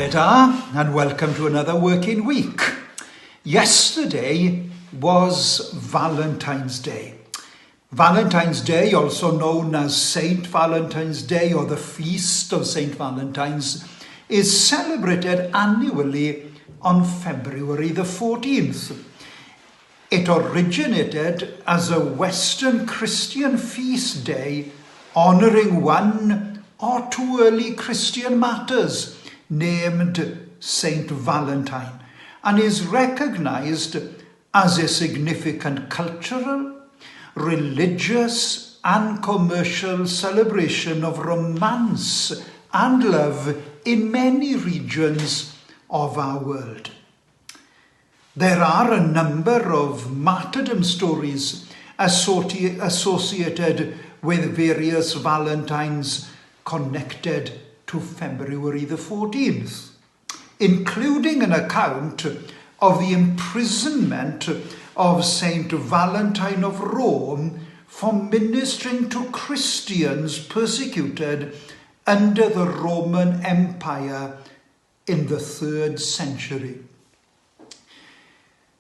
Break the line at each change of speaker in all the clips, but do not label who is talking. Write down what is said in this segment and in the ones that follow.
Bore da, and welcome to another working week. Yesterday was Valentine's Day. Valentine's Day, also known as Saint Valentine's Day or the Feast of Saint Valentine's, is celebrated annually on February the 14th. It originated as a Western Christian feast day honouring one or two early Christian martyrs named Saint Valentine, and is recognised as a significant cultural, religious and commercial celebration of romance and love in many regions of our world. There are a number of martyrdom stories associated with various Valentines connected to February the 14th, including an account of the imprisonment of Saint Valentine of Rome for ministering to Christians persecuted under the Roman Empire in the 3rd century.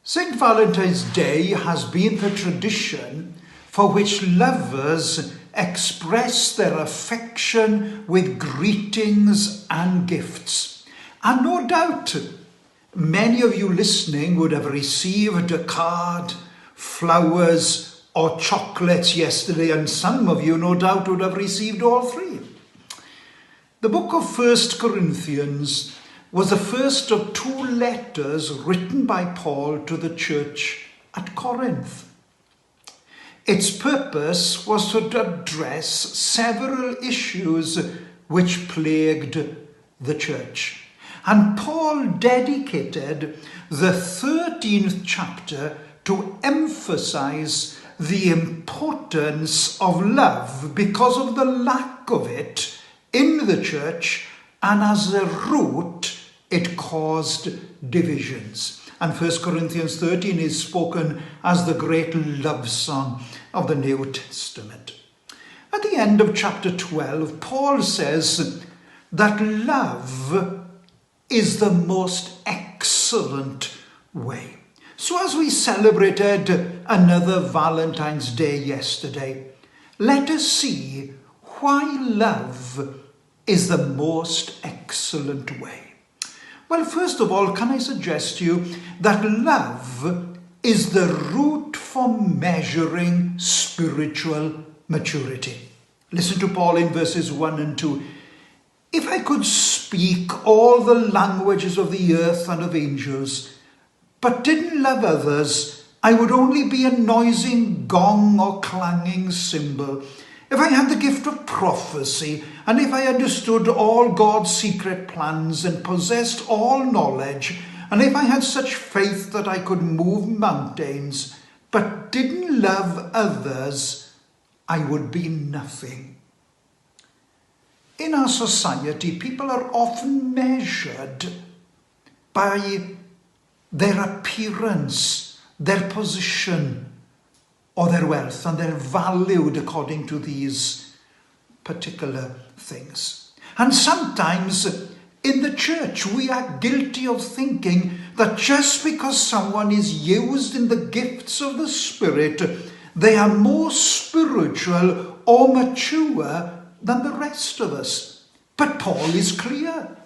Saint Valentine's Day has been the tradition for which lovers express their affection with greetings and gifts. And no doubt, many of you listening would have received a card, flowers, or chocolates yesterday, and some of you no doubt would have received all three. The book of 1 Corinthians was the first of 2 letters written by Paul to the church at Corinth. Its purpose was to address several issues which plagued the church. And Paul dedicated the 13th chapter to emphasize the importance of love because of the lack of it in the church, and as a root, it caused divisions. And 1 Corinthians 13 is spoken as the great love song of the New Testament. At the end of chapter 12, Paul says that love is the most excellent way. So as we celebrated another Valentine's Day yesterday, let us see why love is the most excellent way. Well, first of all, can I suggest to you that love is the root for measuring spiritual maturity. Listen to Paul in verses 1 and 2. If I could speak all the languages of the earth and of angels, but didn't love others, I would only be a noisy gong or clanging cymbal. If I had the gift of prophecy, and if I understood all God's secret plans and possessed all knowledge, and if I had such faith that I could move mountains, but didn't love others, I would be nothing. In our society, people are often measured by their appearance, their position, or their wealth, and they're valued according to these particular things. And sometimes in the church we are guilty of thinking that just because someone is used in the gifts of the Spirit, they are more spiritual or mature than the rest of us. But Paul is clear.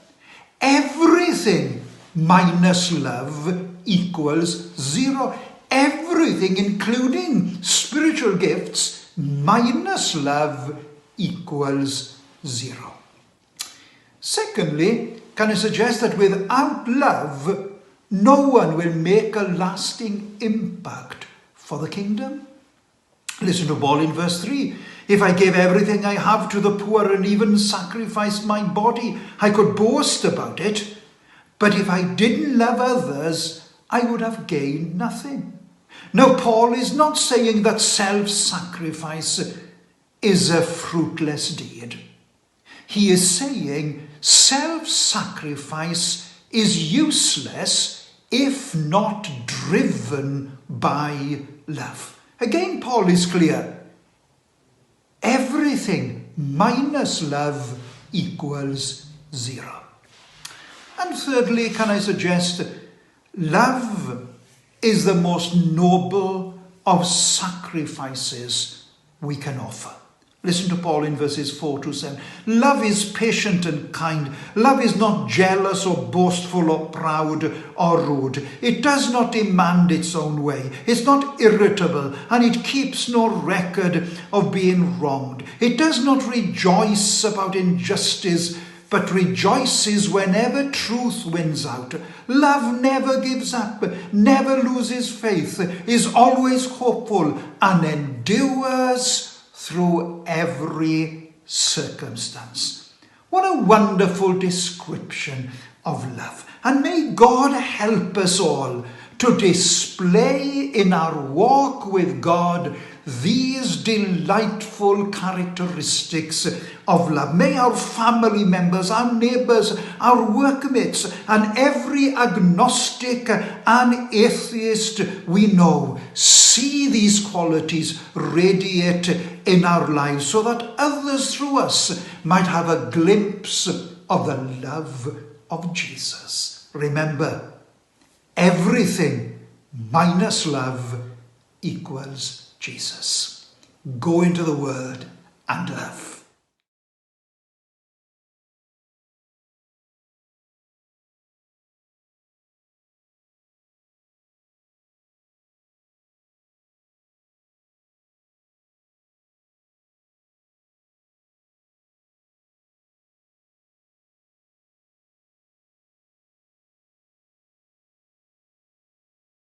Everything minus love equals 0. Everything, including spiritual gifts, minus love equals 0. Secondly, can I suggest that without love, no one will make a lasting impact for the kingdom? Listen to Paul in verse 3. If I gave everything I have to the poor and even sacrificed my body, I could boast about it. But if I didn't love others, I would have gained nothing. Now, Paul is not saying that self-sacrifice is a fruitless deed. He is saying self-sacrifice is useless if not driven by love. Again, Paul is clear. Everything minus love equals 0. And thirdly, can I suggest, love is the most noble of sacrifices we can offer. Listen to Paul in verses 4 to 7. Love is patient and kind. Love is not jealous or boastful or proud or rude. It does not demand its own way. It's not irritable, and it keeps no record of being wronged. It does not rejoice about injustice, but rejoices whenever truth wins out. Love never gives up, never loses faith, is always hopeful, and endures through every circumstance. What a wonderful description of love. And may God help us all to display in our walk with God these delightful characteristics of love. May our family members, our neighbours, our workmates, and every agnostic and atheist we know see these qualities radiate in our lives, so that others through us might have a glimpse of the love of Jesus. Remember, everything minus love equals Jesus. Go into the world and love.